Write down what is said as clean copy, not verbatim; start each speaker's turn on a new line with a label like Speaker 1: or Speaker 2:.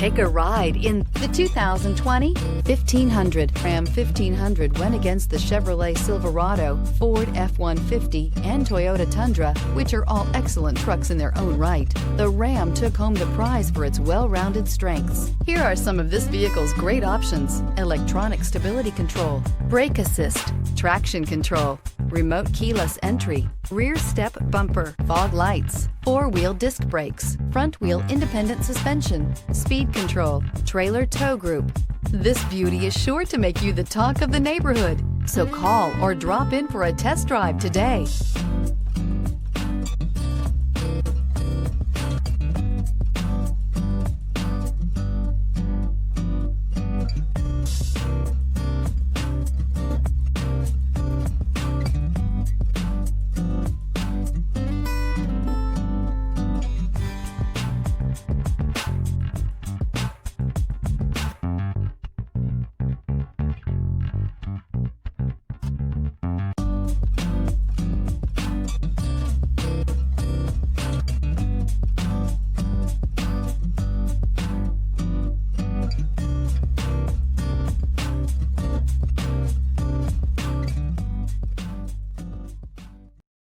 Speaker 1: Take a ride in the 2020 1500. Ram 1500 went against the Chevrolet Silverado, Ford F-150, and Toyota Tundra, which are all excellent trucks in their own right. The Ram took home the prize for its well-rounded strengths. Here are some of this vehicle's great options: electronic stability control, brake assist, traction control, remote keyless entry, rear step bumper, fog lights, four-wheel disc brakes, front-wheel independent suspension, speed control, trailer tow group. This beauty is sure to make you the talk of the neighborhood. So call or drop in for a test drive today.